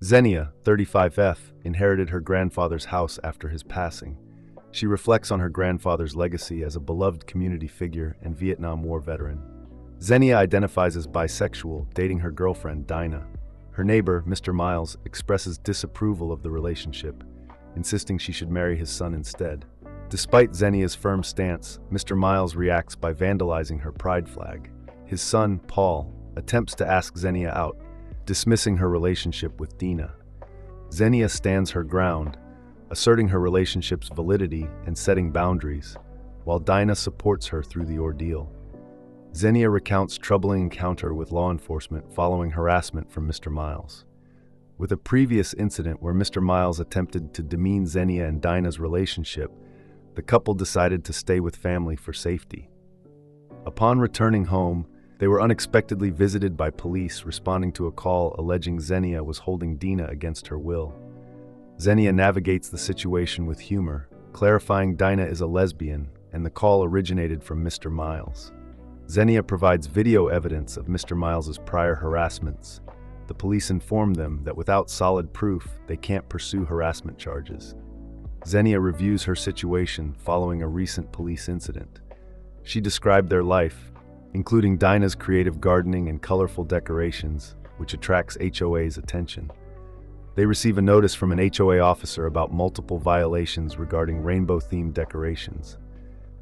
Xenia, 35F, inherited her grandfather's house after his passing. She reflects on her grandfather's legacy as a beloved community figure and Vietnam War veteran. Xenia identifies as bisexual, dating her girlfriend, Dinah. Her neighbor, Mr. Miles, expresses disapproval of the relationship, insisting she should marry his son instead. Despite Xenia's firm stance, Mr. Miles reacts by vandalizing her pride flag. His son, Paul, attempts to ask Xenia out, dismissing her relationship with Dinah. Xenia stands her ground, asserting her relationship's validity and setting boundaries, while Dinah supports her through the ordeal. Xenia recounts troubling encounter with law enforcement following harassment from Mr. Miles. With a previous incident where Mr. Miles attempted to demean Xenia and Dinah's relationship, the couple decided to stay with family for safety. Upon returning home, they were unexpectedly visited by police responding to a call alleging Xenia was holding Dinah against her will. Xenia navigates the situation with humor, clarifying Dinah is a lesbian and the call originated from Mr. Miles. Xenia provides video evidence of Mr. Miles's prior harassments. The police inform them that without solid proof, they can't pursue harassment charges. Xenia reviews her situation following a recent police incident. She described their life, including Dinah's creative gardening and colorful decorations, which attracts HOA's attention. They receive a notice from an HOA officer about multiple violations regarding rainbow-themed decorations.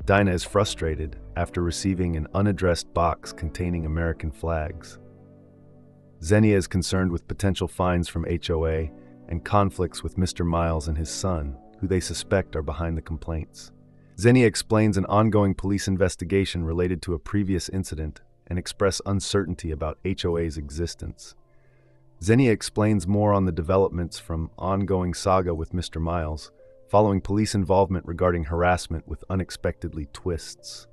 Dinah is frustrated after receiving an unaddressed box containing American flags. Xenia is concerned with potential fines from HOA and conflicts with Mr. Miles and his son, who they suspect are behind the complaints. Xenia explains an ongoing police investigation related to a previous incident and expresses uncertainty about HOA's existence. Xenia explains more on the developments from ongoing saga with Mr. Miles, following police involvement regarding harassment with unexpectedly twists.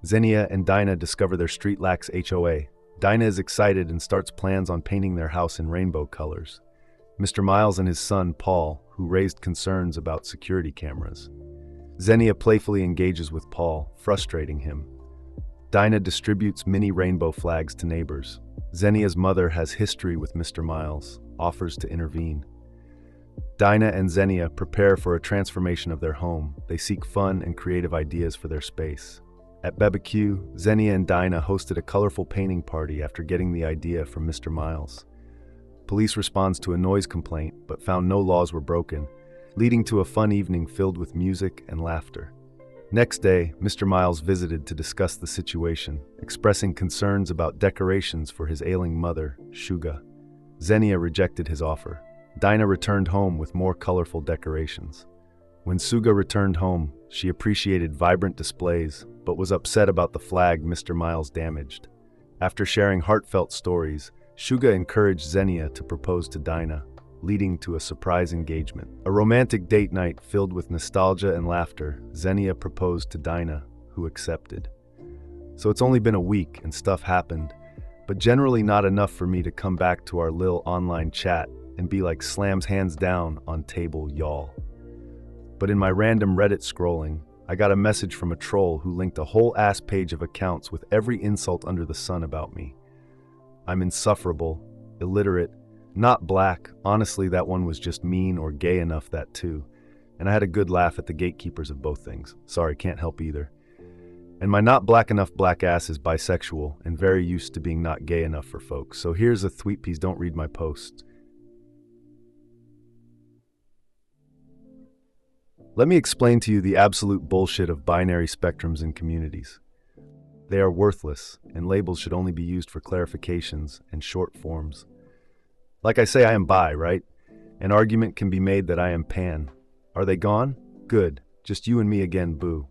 Xenia and Dinah discover their street lacks HOA. Dinah is excited and starts plans on painting their house in rainbow colors. Mr. Miles and his son, Paul, who raised concerns about security cameras. Xenia playfully engages with Paul, frustrating him. Dinah distributes mini rainbow flags to neighbors. Xenia's mother has history with Mr. Miles, offers to intervene. Dinah and Xenia prepare for a transformation of their home. They seek fun and creative ideas for their space. At barbecue, Xenia and Dinah hosted a colorful painting party after getting the idea from Mr. Miles. Police responds to a noise complaint, but found no laws were broken, leading to a fun evening filled with music and laughter. Next day, Mr. Miles visited to discuss the situation, expressing concerns about decorations for his ailing mother, Shuga. Xenia rejected his offer. Dinah returned home with more colorful decorations. When Suga returned home, she appreciated vibrant displays, but was upset about the flag Mr. Miles damaged. After sharing heartfelt stories, Shuga encouraged Xenia to propose to Dinah, leading to a surprise engagement. A romantic date night filled with nostalgia and laughter, Xenia proposed to Dinah, who accepted. So it's only been a week and stuff happened, but generally not enough for me to come back to our lil online chat and be like slams hands down on table y'all. But in my random Reddit scrolling, I got a message from a troll who linked a whole ass page of accounts with every insult under the sun about me. I'm insufferable, illiterate, not black. Honestly, that one was just mean or gay enough, that too. And I had a good laugh at the gatekeepers of both things. Sorry, can't help either. And my not black enough black ass is bisexual and very used to being not gay enough for folks. So here's a tweet piece, don't read my post. Let me explain to you the absolute bullshit of binary spectrums in communities. They are worthless, and labels should only be used for clarifications and short forms. Like I say, I am bi, right? An argument can be made that I am pan. Are they gone? Good. Just you and me again, boo.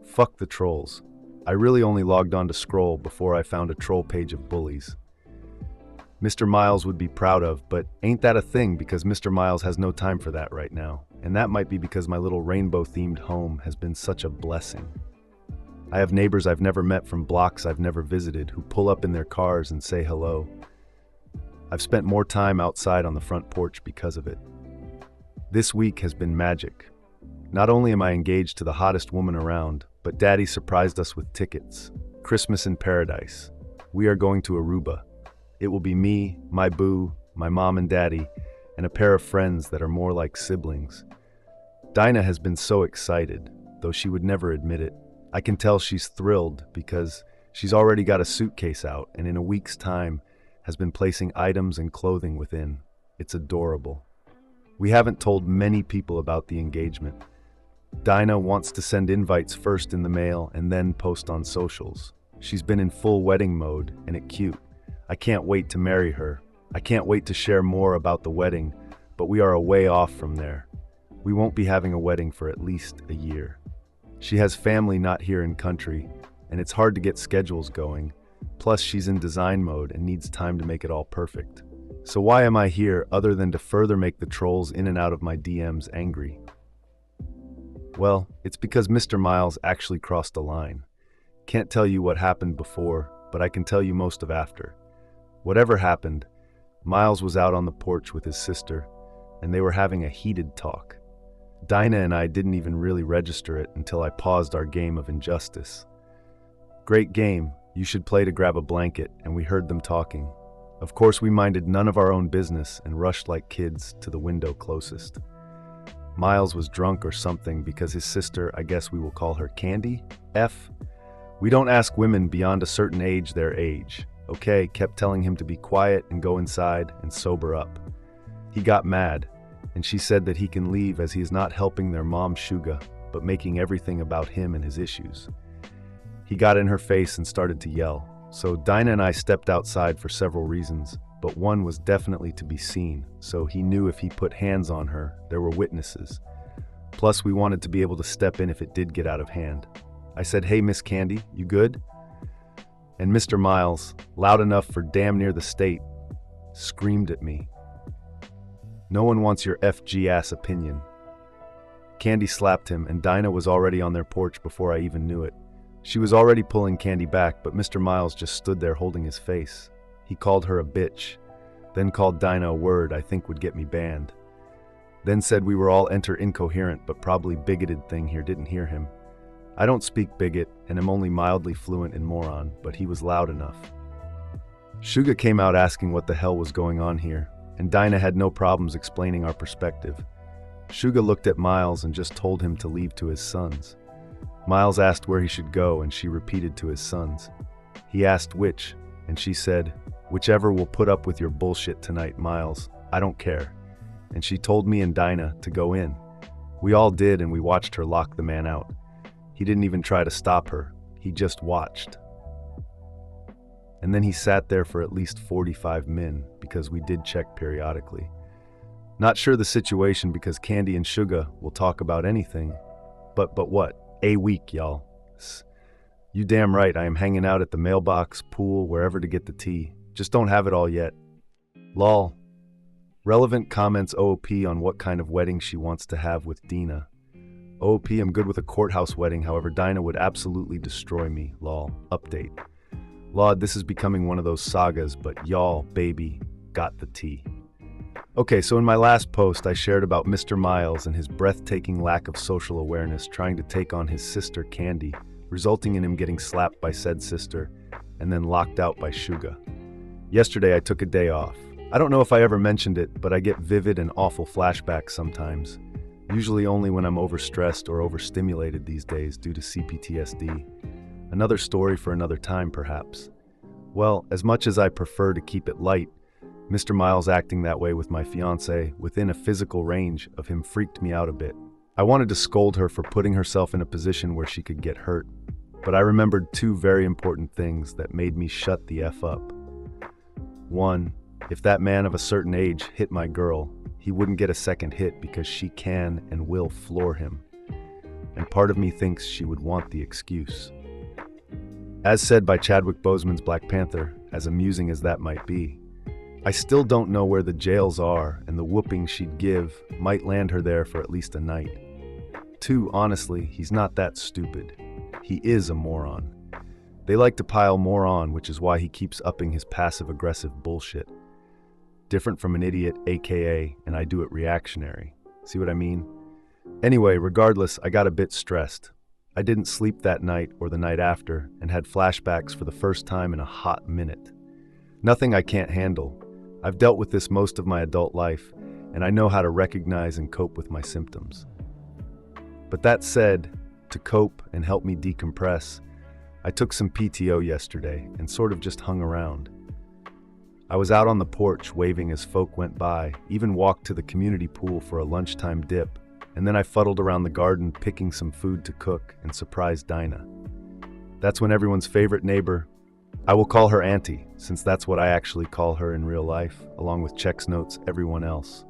Fuck the trolls. I really only logged on to scroll before I found a troll page of bullies. Mr. Miles would be proud of, but ain't that a thing because Mr. Miles has no time for that right now. And that might be because my little rainbow-themed home has been such a blessing. I have neighbors I've never met from blocks I've never visited who pull up in their cars and say hello. I've spent more time outside on the front porch because of it. This week has been magic. Not only am I engaged to the hottest woman around, but Daddy surprised us with tickets. Christmas in paradise. We are going to Aruba. It will be me, my boo, my mom and daddy, and a pair of friends that are more like siblings. Dinah has been so excited, though she would never admit it. I can tell she's thrilled because she's already got a suitcase out and in a week's time has been placing items and clothing within. It's adorable. We haven't told many people about the engagement. Dinah wants to send invites first in the mail and then post on socials. She's been in full wedding mode and it's cute. I can't wait to marry her. I can't wait to share more about the wedding, but we are a way off from there. We won't be having a wedding for at least a year. She has family not here in country, and it's hard to get schedules going. Plus, she's in design mode and needs time to make it all perfect. So why am I here other than to further make the trolls in and out of my DMs angry? Well, it's because Mr. Miles actually crossed a line. Can't tell you what happened before, but I can tell you most of after. Whatever happened, Miles was out on the porch with his sister, and they were having a heated talk. Dinah and I didn't even really register it until I paused our game of Injustice. Great game, you should play to grab a blanket, and we heard them talking. Of course, we minded none of our own business and rushed like kids to the window closest. Miles was drunk or something because his sister, I guess we will call her Candy, F. We don't ask women beyond a certain age their age. Okay, kept telling him to be quiet and go inside and sober up. He got mad, and she said that he can leave as he is not helping their mom Suga, but making everything about him and his issues. He got in her face and started to yell, so Dinah and I stepped outside for several reasons, but one was definitely to be seen, so he knew if he put hands on her, there were witnesses. Plus, we wanted to be able to step in if it did get out of hand. I said, "Hey, Miss Candy, you good?" And Mr. Miles, loud enough for damn near the state, screamed at me. "No one wants your FG-ass opinion." Candy slapped him, and Dinah was already on their porch before I even knew it. She was already pulling Candy back, but Mr. Miles just stood there holding his face. He called her a bitch, then called Dinah a word I think would get me banned. Then said we were all incoherent but probably bigoted thing here didn't hear him. I don't speak bigot and am only mildly fluent in moron, but he was loud enough. Suga came out asking what the hell was going on here, and Dinah had no problems explaining our perspective. Suga looked at Miles and just told him to leave to his sons. Miles asked where he should go, and she repeated to his sons. He asked which, and she said, "Whichever will put up with your bullshit tonight, Miles. I don't care." And she told me and Dinah to go in. We all did, and we watched her lock the man out. He didn't even try to stop her. He just watched. And then he sat there for at least 45 min, because we did check periodically. Not sure the situation because Candy and Suga will talk about anything. But what? A week, y'all. You damn right, I am hanging out at the mailbox, pool, wherever to get the tea. Just don't have it all yet. Lol. Relevant comments OOP on what kind of wedding she wants to have with Dina. OOP, I'm good with a courthouse wedding, however Dinah would absolutely destroy me. Lol. Update. Lord, this is becoming one of those sagas, but y'all, baby, got the tea. Okay, so in my last post, I shared about Mr. Miles and his breathtaking lack of social awareness trying to take on his sister Candy, resulting in him getting slapped by said sister and then locked out by Suga. Yesterday, I took a day off. I don't know if I ever mentioned it, but I get vivid and awful flashbacks sometimes. Usually only when I'm overstressed or overstimulated these days due to CPTSD. Another story for another time, perhaps. Well, as much as I prefer to keep it light, Mr. Miles acting that way with my fiancée within a physical range of him freaked me out a bit. I wanted to scold her for putting herself in a position where she could get hurt, but I remembered two very important things that made me shut the F up. One, if that man of a certain age hit my girl, he wouldn't get a second hit because she can and will floor him. And part of me thinks she would want the excuse. As said by Chadwick Boseman's Black Panther, as amusing as that might be, I still don't know where the jails are, and the whooping she'd give might land her there for at least a night. Two, honestly, he's not that stupid. He is a moron. They like to pile more on, which is why he keeps upping his passive-aggressive bullshit. Different from an idiot, aka, and I do it reactionary. See what I mean? Anyway, regardless, I got a bit stressed. I didn't sleep that night or the night after, and had flashbacks for the first time in a hot minute. Nothing I can't handle. I've dealt with this most of my adult life, and I know how to recognize and cope with my symptoms. But that said, to cope and help me decompress, I took some PTO yesterday and sort of just hung around. I was out on the porch waving as folk went by, even walked to the community pool for a lunchtime dip, and then I fuddled around the garden picking some food to cook and surprise Dinah. That's when everyone's favorite neighbor, I will call her Auntie, since that's what I actually call her in real life, along with checks notes everyone else.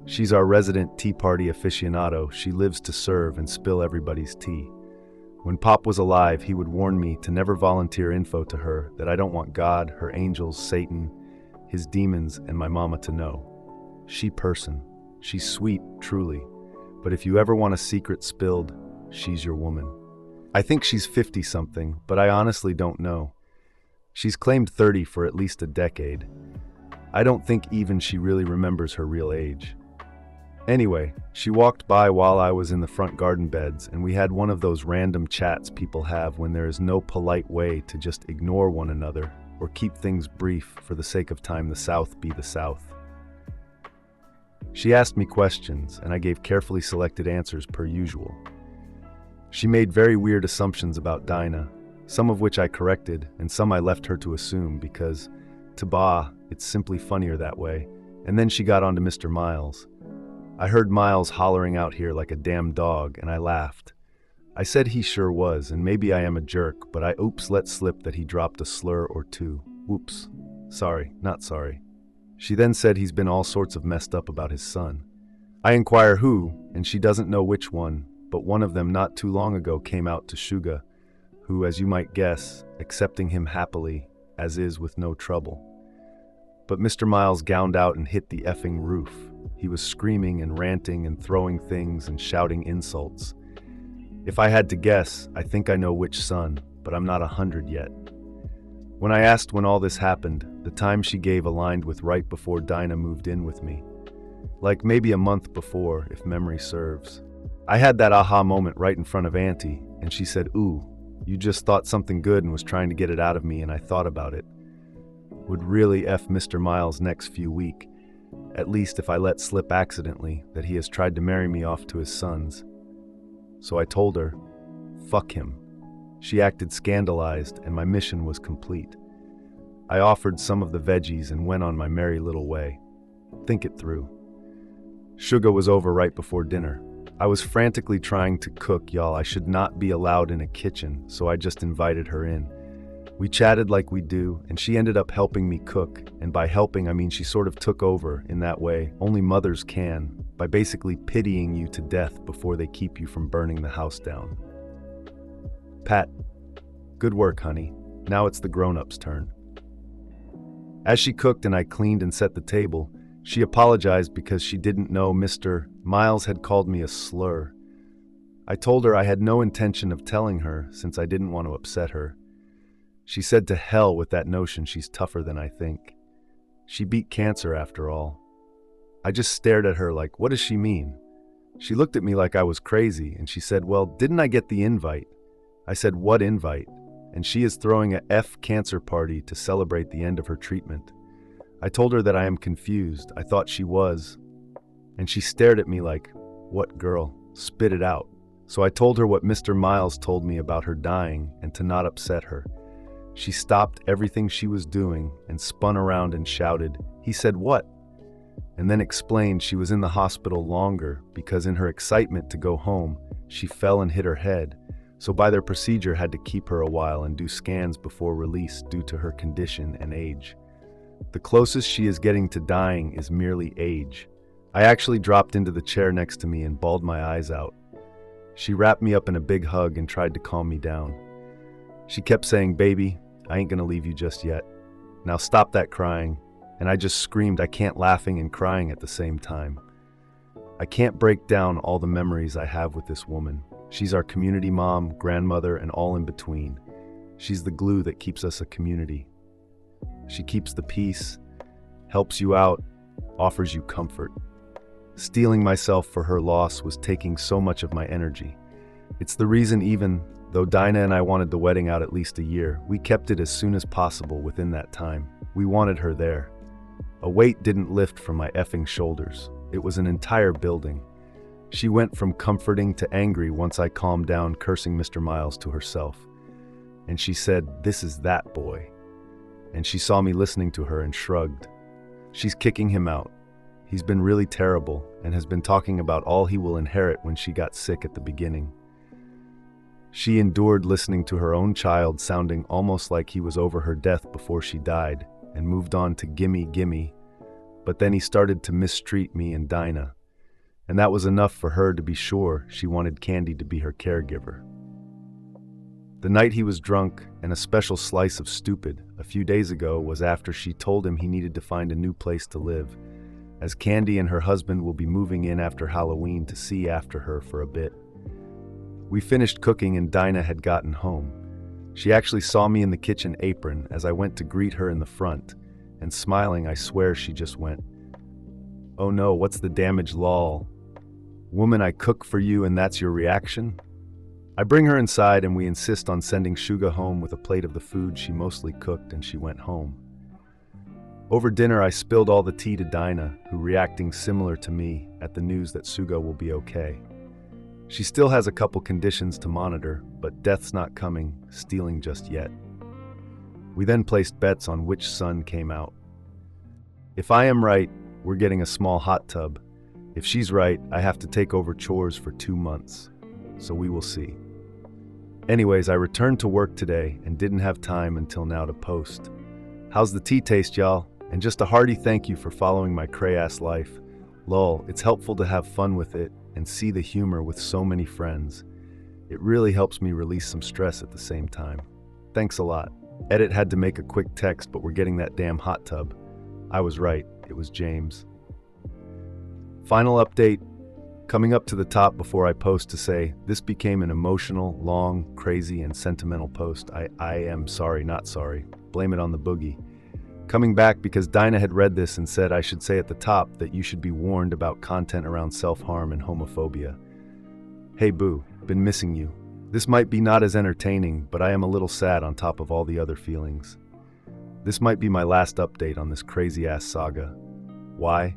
She's our resident tea party aficionado. She lives to serve and spill everybody's tea. When Pop was alive, he would warn me to never volunteer info to her that I don't want God, her angels, Satan, his demons, and my mama to know. She person. She's sweet, truly. But if you ever want a secret spilled, she's your woman. I think she's 50-something, but I honestly don't know. She's claimed 30 for at least a decade. I don't think even she really remembers her real age. Anyway, she walked by while I was in the front garden beds, and we had one of those random chats people have when there is no polite way to just ignore one another or keep things brief for the sake of time the South be the South. She asked me questions, and I gave carefully selected answers per usual. She made very weird assumptions about Dinah, some of which I corrected, and some I left her to assume because, it's simply funnier that way. And then she got on to Mr. Miles. I heard Miles hollering out here like a damn dog, and I laughed. I said he sure was, and maybe I am a jerk, but I let slip that he dropped a slur or two. Whoops. Sorry, not sorry. She then said he's been all sorts of messed up about his son. I inquire who, and she doesn't know which one, but one of them not too long ago came out to Suga, who, as you might guess, accepting him happily, as is with no trouble. But Mr. Miles gowned out and hit the effing roof. He was screaming and ranting and throwing things and shouting insults. If I had to guess, I think I know which son, but I'm not 100 yet. When I asked when all this happened, the time she gave aligned with right before Dinah moved in with me. Like maybe a month before, if memory serves. I had that aha moment right in front of Auntie, and she said, "Ooh, you just thought something good and was trying to get it out of me, and I thought about it. Would really F Mr. Miles next few week, at least if I let slip accidentally that he has tried to marry me off to his sons." So I told her, fuck him. She acted scandalized, and my mission was complete. I offered some of the veggies and went on my merry little way. Think it through. Suga was over right before dinner. I was frantically trying to cook, y'all. I should not be allowed in a kitchen, so I just invited her in. We chatted like we do, and she ended up helping me cook, and by helping I mean she sort of took over in that way only mothers can, by basically pitying you to death before they keep you from burning the house down. Pat, good work, honey. Now it's the grown-ups' turn. As she cooked and I cleaned and set the table, she apologized because she didn't know Mr. Miles had called me a slur. I told her I had no intention of telling her since I didn't want to upset her. She said to hell with that notion she's tougher than I think. She beat cancer after all. I just stared at her like, what does she mean? She looked at me like I was crazy and she said, well, didn't I get the invite? I said, what invite? And she is throwing a F cancer party to celebrate the end of her treatment. I told her that I am confused. I thought she was. And she stared at me like, what girl? Spit it out. So I told her what Mr. Miles told me about her dying and to not upset her. She stopped everything she was doing and spun around and shouted, he said what? And then explained she was in the hospital longer because in her excitement to go home, she fell and hit her head. So by their procedure had to keep her a while and do scans before release due to her condition and age. The closest she is getting to dying is merely age. I actually dropped into the chair next to me and bawled my eyes out. She wrapped me up in a big hug and tried to calm me down. She kept saying, baby, I ain't gonna leave you just yet. Now stop that crying. And I just screamed, I can't, laughing and crying at the same time. I can't break down all the memories I have with this woman. She's our community mom, grandmother, and all in between. She's the glue that keeps us a community. She keeps the peace, helps you out, offers you comfort. Steeling myself for her loss was taking so much of my energy. It's the reason even though Dinah and I wanted the wedding out at least a year, we kept it as soon as possible within that time. We wanted her there. A weight didn't lift from my effing shoulders. It was an entire building. She went from comforting to angry once I calmed down, cursing Mr. Miles to herself. And she said, "This is that boy." And she saw me listening to her and shrugged. She's kicking him out. He's been really terrible and has been talking about all he will inherit when she got sick at the beginning. She endured listening to her own child sounding almost like he was over her death before she died and moved on to gimme, gimme. But then he started to mistreat me and Dinah. And that was enough for her to be sure she wanted Candy to be her caregiver. The night he was drunk and a special slice of stupid a few days ago was after she told him he needed to find a new place to live, as Candy and her husband will be moving in after Halloween to see after her for a bit. We finished cooking and Dinah had gotten home. She actually saw me in the kitchen apron as I went to greet her in the front, and smiling, I swear she just went, "Oh no, what's the damage, lol? Woman, I cook for you and that's your reaction?" I bring her inside and we insist on sending Shuga home with a plate of the food she mostly cooked, and she went home. Over dinner, I spilled all the tea to Dinah, who reacting similar to me at the news that Suga will be okay. She still has a couple conditions to monitor, but death's not coming, stealing just yet. We then placed bets on which son came out. If I am right, we're getting a small hot tub. If she's right, I have to take over chores for 2 months. So we will see. Anyways, I returned to work today and didn't have time until now to post. How's the tea taste, y'all? And just a hearty thank you for following my cray-ass life. Lol, it's helpful to have fun with it and see the humor with so many friends. It really helps me release some stress at the same time. Thanks a lot. Edit had to make a quick text, but we're getting that damn hot tub. I was right, it was James. Final update, coming up to the top before I post to say, this became an emotional, long, crazy, and sentimental post. I am sorry, not sorry. Blame it on the boogie. Coming back because Dinah had read this and said I should say at the top that you should be warned about content around self-harm and homophobia. Hey boo, been missing you. This might be not as entertaining, but I am a little sad on top of all the other feelings. This might be my last update on this crazy-ass saga. Why?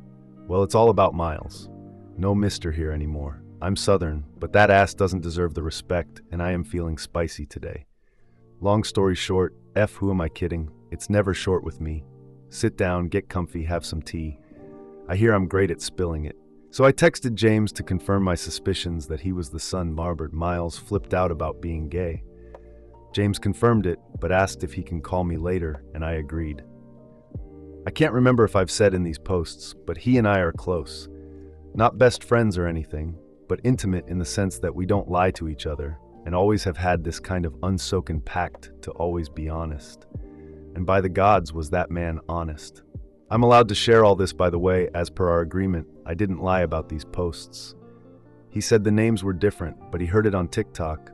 Well, it's all about Miles. No mister here anymore. I'm Southern, but that ass doesn't deserve the respect, and I am feeling spicy today. Long story short, who am I kidding? It's never short with me. Sit down, get comfy, have some tea. I hear I'm great at spilling it. So I texted James to confirm my suspicions that he was the son Miles flipped out about being gay. James confirmed it, but asked if he can call me later, and I agreed. I can't remember if I've said in these posts, but he and I are close. Not best friends or anything, but intimate in the sense that we don't lie to each other, and always have had this kind of unspoken pact to always be honest. And by the gods was that man honest. I'm allowed to share all this, by the way, as per our agreement. I didn't lie about these posts. He said the names were different, but he heard it on TikTok.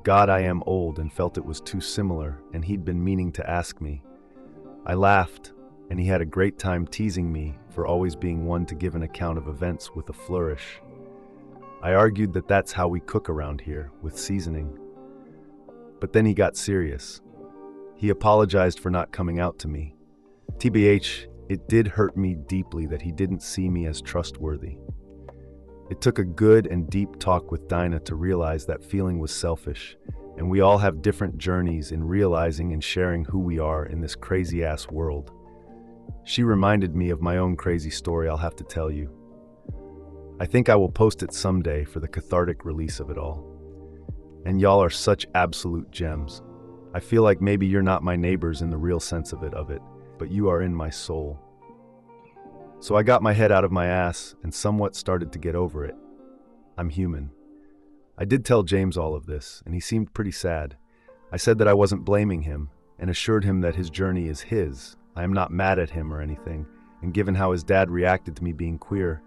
God, I am old, and felt it was too similar, and he'd been meaning to ask me. I laughed, and he had a great time teasing me for always being one to give an account of events with a flourish. I argued that that's how we cook around here, with seasoning. But then he got serious. He apologized for not coming out to me. TBH, it did hurt me deeply that he didn't see me as trustworthy. It took a good and deep talk with Dinah to realize that feeling was selfish, and we all have different journeys in realizing and sharing who we are in this crazy-ass world. She reminded me of my own crazy story I'll have to tell you. I think I will post it someday for the cathartic release of it all. And y'all are such absolute gems. I feel like maybe you're not my neighbors in the real sense of it, but you are in my soul. So I got my head out of my ass and somewhat started to get over it. I'm human. I did tell James all of this, and he seemed pretty sad. I said that I wasn't blaming him, and assured him that his journey is his. I am not mad at him or anything, and given how his dad reacted to me being queer,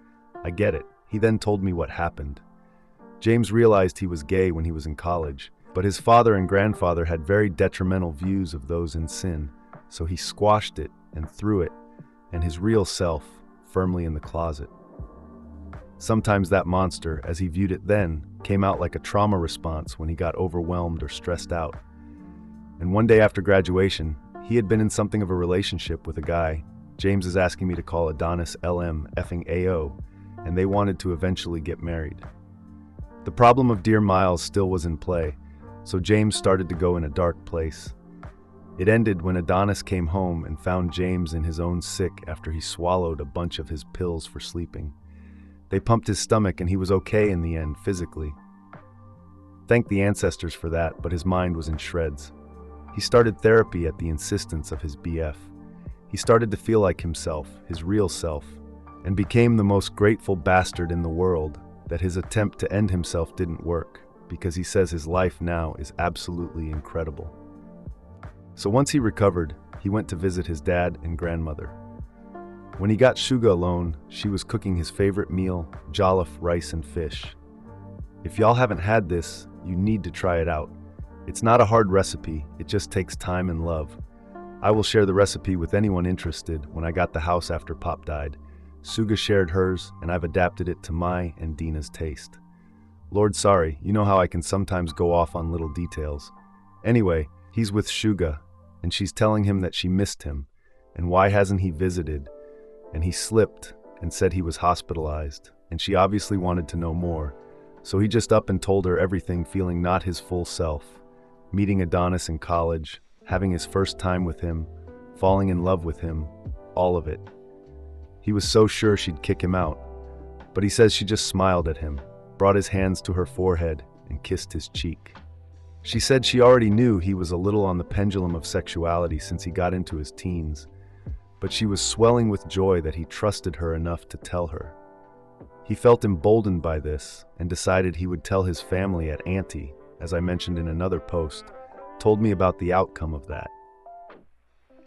I get it. He then told me what happened. James realized he was gay when he was in college, but his father and grandfather had very detrimental views of those in sin, so he squashed it and threw it, and his real self firmly in the closet. Sometimes that monster, as he viewed it then, came out like a trauma response when he got overwhelmed or stressed out. And one day after graduation, he had been in something of a relationship with a guy, James is asking me to call Adonis LM effing AO, and they wanted to eventually get married. The problem of Dear Miles still was in play, so James started to go in a dark place. It ended when Adonis came home and found James in his own sick after he swallowed a bunch of his pills for sleeping. They pumped his stomach and he was okay in the end, physically. Thank the ancestors for that, but his mind was in shreds. He started therapy at the insistence of his BF. He started to feel like himself, his real self, and became the most grateful bastard in the world that his attempt to end himself didn't work, because he says his life now is absolutely incredible. So once he recovered, he went to visit his dad and grandmother. When he got Shuga alone, she was cooking his favorite meal, jollof rice and fish. If y'all haven't had this, you need to try it out. It's not a hard recipe, it just takes time and love. I will share the recipe with anyone interested when I got the house after Pop died. Suga shared hers, and I've adapted it to my and Dina's taste. Lord sorry, you know how I can sometimes go off on little details. Anyway, he's with Shuga, and she's telling him that she missed him, and why hasn't he visited? And he slipped and said he was hospitalized, and she obviously wanted to know more. So he just up and told her everything, feeling not his full self. Meeting Adonis in college, having his first time with him, falling in love with him, all of it. He was so sure she'd kick him out, but he says she just smiled at him, brought his hands to her forehead, and kissed his cheek. She said she already knew he was a little on the pendulum of sexuality since he got into his teens, but she was swelling with joy that he trusted her enough to tell her. He felt emboldened by this and decided he would tell his family at Auntie, as I mentioned in another post, told me about the outcome of that.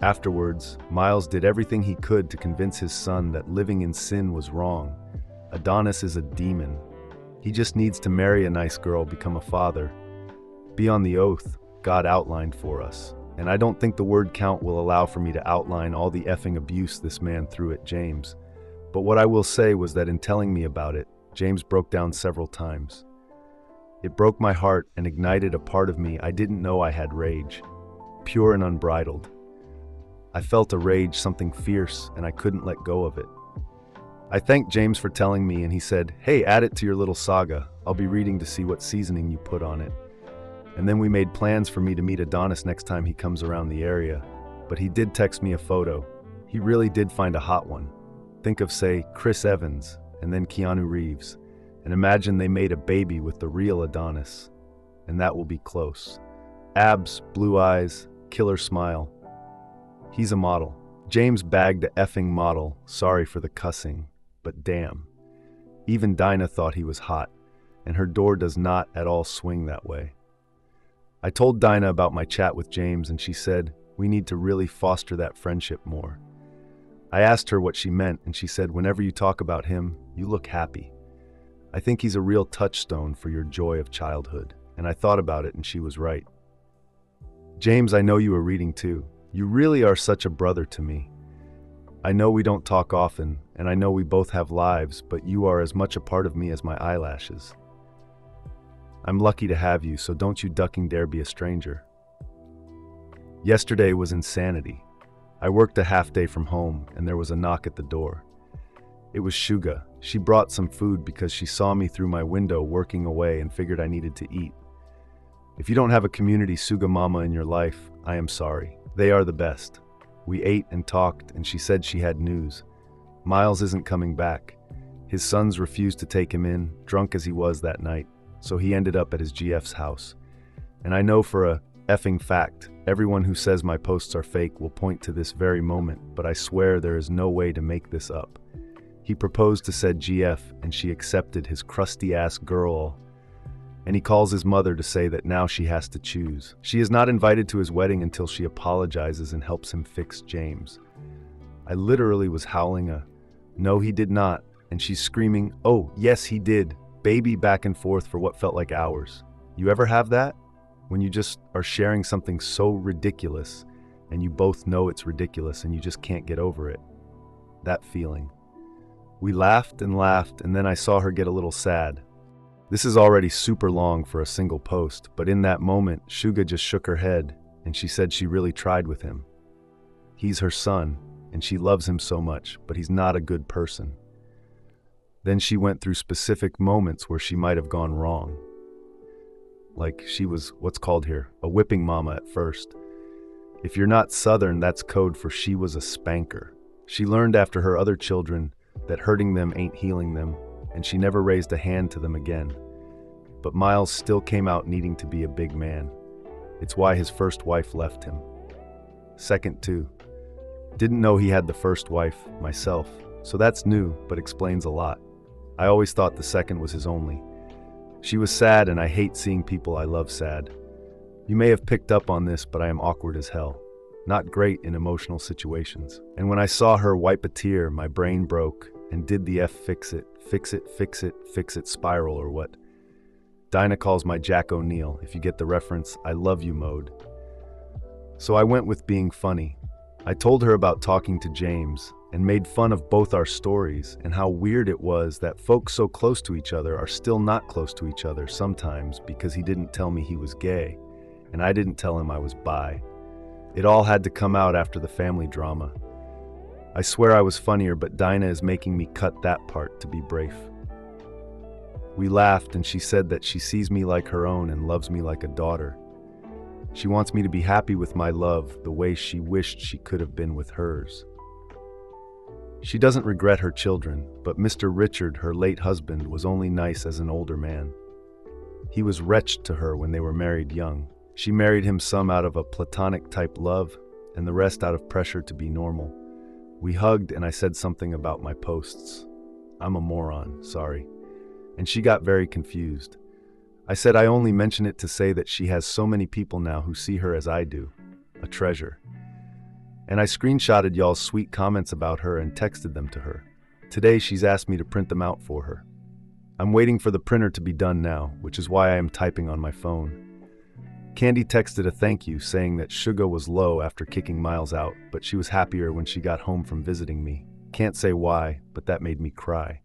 Afterwards, Miles did everything he could to convince his son that living in sin was wrong. Adonis is a demon. He just needs to marry a nice girl, become a father. Be on the oath God outlined for us. And I don't think the word count will allow for me to outline all the effing abuse this man threw at James. But what I will say was that in telling me about it, James broke down several times. It broke my heart and ignited a part of me I didn't know I had rage, pure and unbridled. I felt a rage, something fierce, and I couldn't let go of it. I thanked James for telling me, and he said, "Hey, add it to your little saga. I'll be reading to see what seasoning you put on it." And then we made plans for me to meet Adonis next time he comes around the area. But he did text me a photo. He really did find a hot one. Think of, say, Chris Evans, and then Keanu Reeves. And imagine they made a baby with the real Adonis. And that will be close. Abs, blue eyes, killer smile. He's a model. James bagged a effing model, sorry for the cussing, but damn. Even Dinah thought he was hot, and her door does not at all swing that way. I told Dinah about my chat with James, and she said, we need to really foster that friendship more. I asked her what she meant, and she said, whenever you talk about him, you look happy. I think he's a real touchstone for your joy of childhood, and I thought about it, and she was right. James, I know you are reading too. You really are such a brother to me. I know we don't talk often, and I know we both have lives, but you are as much a part of me as my eyelashes. I'm lucky to have you, so don't you ducking dare be a stranger. Yesterday was insanity. I worked a half day from home, and there was a knock at the door. It was Shuga. She brought some food because she saw me through my window working away and figured I needed to eat. If you don't have a community Suga mama in your life, I am sorry. They are the best. We ate and talked, and she said she had news. Miles isn't coming back. His sons refused to take him in, drunk as he was that night, so he ended up at his GF's house. And I know for a effing fact, everyone who says my posts are fake will point to this very moment, but I swear there is no way to make this up. He proposed to said GF, and she accepted his crusty-ass girl. And he calls his mother to say that now she has to choose. She is not invited to his wedding until she apologizes and helps him fix James. I literally was howling a, no he did not, and she's screaming, oh yes he did, baby back and forth for what felt like hours. You ever have that? When you just are sharing something so ridiculous, and you both know it's ridiculous and you just can't get over it. That feeling. We laughed, and then I saw her get a little sad. This is already super long for a single post, but in that moment, Shuga just shook her head, and she said she really tried with him. He's her son, and she loves him so much, but he's not a good person. Then she went through specific moments where she might have gone wrong. Like she was what's called here a whipping mama at first. If you're not Southern, that's code for she was a spanker. She learned after her other children that hurting them ain't healing them, and she never raised a hand to them again. But Miles still came out needing to be a big man. It's why his first wife left him. Second, too. Didn't know he had the first wife, myself, so that's new, but explains a lot. I always thought the second was his only. She was sad, and I hate seeing people I love sad. You may have picked up on this, but I am awkward as hell. Not great in emotional situations. And when I saw her wipe a tear, my brain broke and did the fix it spiral or what. Dinah calls my Jack O'Neill, if you get the reference, I love you mode. So I went with being funny. I told her about talking to James and made fun of both our stories and how weird it was that folks so close to each other are still not close to each other sometimes because he didn't tell me he was gay and I didn't tell him I was bi. It all had to come out after the family drama. I swear I was funnier, but Dinah is making me cut that part to be brave. We laughed and she said that she sees me like her own and loves me like a daughter. She wants me to be happy with my love the way she wished she could have been with hers. She doesn't regret her children, but Mr. Richard, her late husband, was only nice as an older man. He was wretched to her when they were married young. She married him some out of a platonic type love, and the rest out of pressure to be normal. We hugged and I said something about my posts. I'm a moron, sorry. And she got very confused. I said I only mention it to say that she has so many people now who see her as I do. A treasure. And I screenshotted y'all's sweet comments about her and texted them to her. Today she's asked me to print them out for her. I'm waiting for the printer to be done now, which is why I am typing on my phone. Candy texted a thank you saying that Suga was low after kicking Miles out, but she was happier when she got home from visiting me. Can't say why, but that made me cry.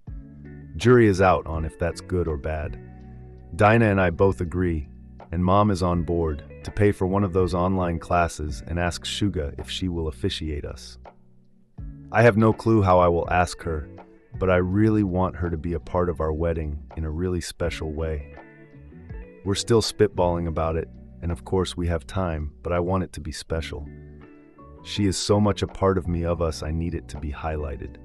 Jury is out on if that's good or bad. Dinah and I both agree, and Mom is on board to pay for one of those online classes and ask Suga if she will officiate us. I have no clue how I will ask her, but I really want her to be a part of our wedding in a really special way. We're still spitballing about it, and of course we have time, but I want it to be special. She is so much a part of me, of us, I need it to be highlighted.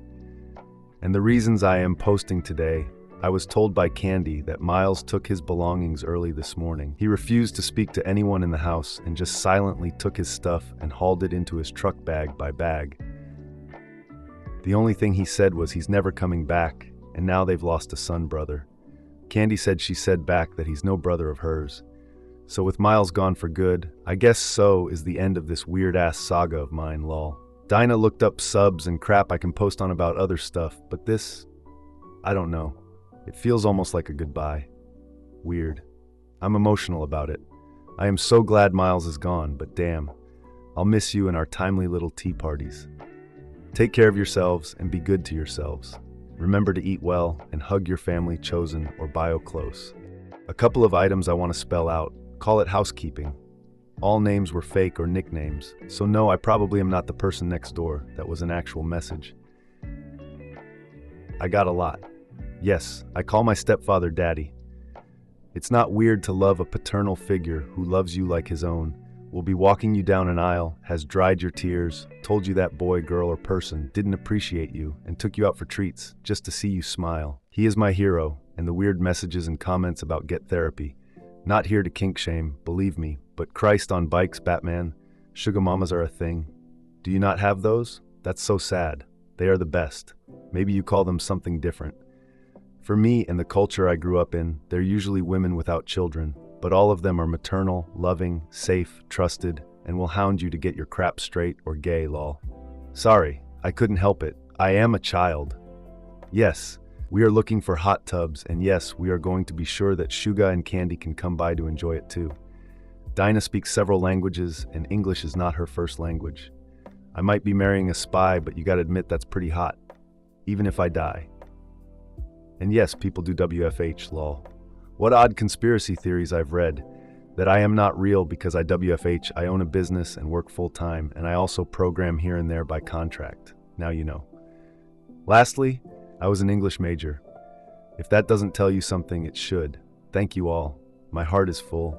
And the reasons I am posting today, I was told by Candy that Miles took his belongings early this morning. He refused to speak to anyone in the house and just silently took his stuff and hauled it into his truck bag by bag. The only thing he said was he's never coming back, and now they've lost a son brother. Candy said she said back that he's no brother of hers. So with Miles gone for good, I guess so is the end of this weird-ass saga of mine, lol. Dinah looked up subs and crap I can post on about other stuff, but this, I don't know. It feels almost like a goodbye. Weird. I'm emotional about it. I am so glad Miles is gone, but damn, I'll miss you and our timely little tea parties. Take care of yourselves and be good to yourselves. Remember to eat well and hug your family chosen or bio close. A couple of items I want to spell out. Call it housekeeping. All names were fake or nicknames, so no, I probably am not the person next door. That was an actual message. I got a lot. Yes, I call my stepfather Daddy. It's not weird to love a paternal figure who loves you like his own, will be walking you down an aisle, has dried your tears, told you that boy, girl, or person didn't appreciate you, and took you out for treats just to see you smile. He is my hero, and the weird messages and comments about get therapy. Not here to kink shame, believe me, but Christ on bikes, Batman, sugar mamas are a thing. Do you not have those? That's so sad. They are the best. Maybe you call them something different. For me and the culture I grew up in, they're usually women without children, but all of them are maternal, loving, safe, trusted, and will hound you to get your crap straight or gay, lol. Sorry, I couldn't help it. I am a child. Yes, we are looking for hot tubs, and yes, we are going to be sure that Suga and Candy can come by to enjoy it too. Dinah speaks several languages, and English is not her first language. I might be marrying a spy, but you gotta admit that's pretty hot. Even if I die. And yes, people do WFH, lol. What odd conspiracy theories I've read. that I am not real because I own a business and work full-time, and I also program here and there by contract. Now you know. Lastly, I was an English major. If that doesn't tell you something, it should. Thank you all. My heart is full.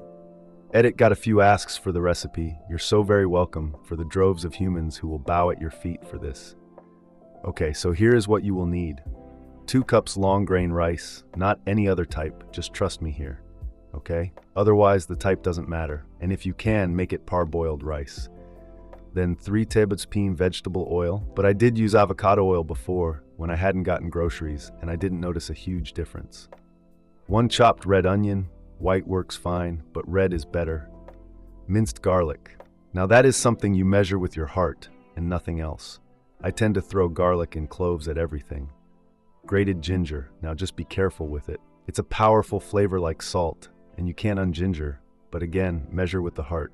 Edit got a few asks for the recipe. You're so very welcome for the droves of humans who will bow at your feet for this. Okay, so here is what you will need. 2 cups long grain rice, not any other type, just trust me here. Okay? Otherwise, the type doesn't matter. And if you can, make it parboiled rice. Then 3 tablespoons vegetable oil, but I did use avocado oil before when I hadn't gotten groceries and I didn't notice a huge difference. 1 chopped red onion, white works fine, but red is better. Minced garlic. Now that is something you measure with your heart and nothing else. I tend to throw garlic and cloves at everything. Grated ginger. Now just be careful with it. It's a powerful flavor like salt, and you can't unginger, but again, measure with the heart.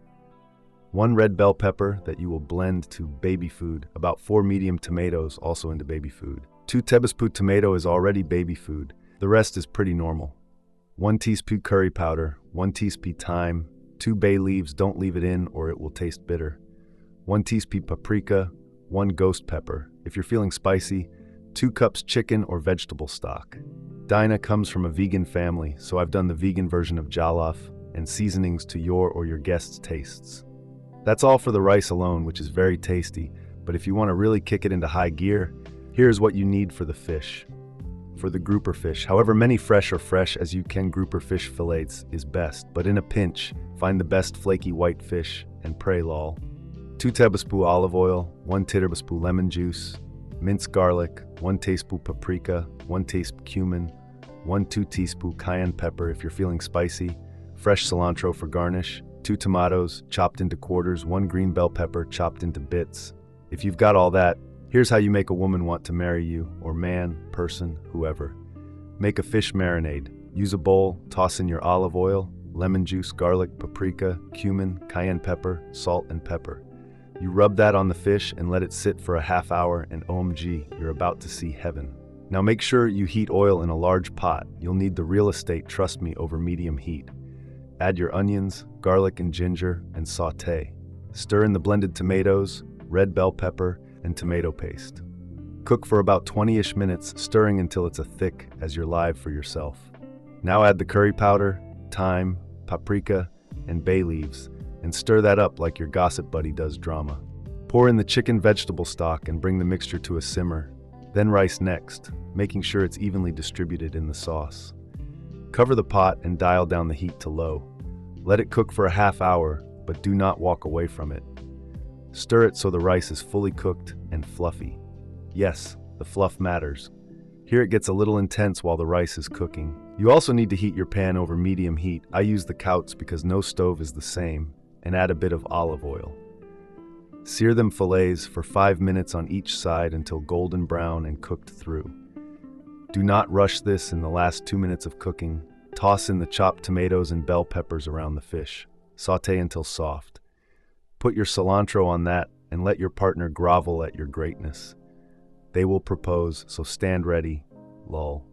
1 red bell pepper that you will blend to baby food. About 4 medium tomatoes also into baby food. 2 tablespoon tomato is already baby food. The rest is pretty normal. 1 teaspoon curry powder, 1 teaspoon thyme, 2 bay leaves, don't leave it in or it will taste bitter. 1 teaspoon paprika, 1 ghost pepper. If you're feeling spicy, 2 cups chicken or vegetable stock. Dinah comes from a vegan family, so I've done the vegan version of jollof and seasonings to your or your guests' tastes. That's all for the rice alone, which is very tasty, but if you want to really kick it into high gear, here's what you need for the fish. For the grouper fish, however many fresh as you can grouper fish fillets is best, but in a pinch, find the best flaky white fish and pray lol. 2 tablespoons olive oil, 1 tablespoon lemon juice, minced garlic, 1 teaspoon paprika, 1 teaspoon cumin, 2 teaspoon cayenne pepper if you're feeling spicy, fresh cilantro for garnish, 2 tomatoes chopped into quarters, 1 green bell pepper chopped into bits. If you've got all that, here's how you make a woman want to marry you, or man, person, whoever. Make a fish marinade. Use a bowl, toss in your olive oil, lemon juice, garlic, paprika, cumin, cayenne pepper, salt, and pepper. You rub that on the fish and let it sit for a half hour, and OMG, you're about to see heaven. Now make sure you heat oil in a large pot. You'll need the real estate, trust me, over medium heat. Add your onions, garlic and ginger, and sauté. Stir in the blended tomatoes, red bell pepper, and tomato paste. Cook for about 20-ish minutes, stirring until it's a thick as you're live for yourself. Now add the curry powder, thyme, paprika, and bay leaves, and stir that up like your gossip buddy does drama. Pour in the chicken vegetable stock and bring the mixture to a simmer. Then rice next, making sure it's evenly distributed in the sauce. Cover the pot and dial down the heat to low. Let it cook for a half hour, but do not walk away from it. Stir it so the rice is fully cooked and fluffy. Yes, the fluff matters. Here it gets a little intense while the rice is cooking. You also need to heat your pan over medium heat. I use the Couts because no stove is the same, and add a bit of olive oil. Sear them fillets for 5 minutes on each side until golden brown and cooked through. Do not rush this in the last 2 minutes of cooking. Toss in the chopped tomatoes and bell peppers around the fish. Sauté until soft. Put your cilantro on that and let your partner grovel at your greatness. They will propose, so stand ready. Lol.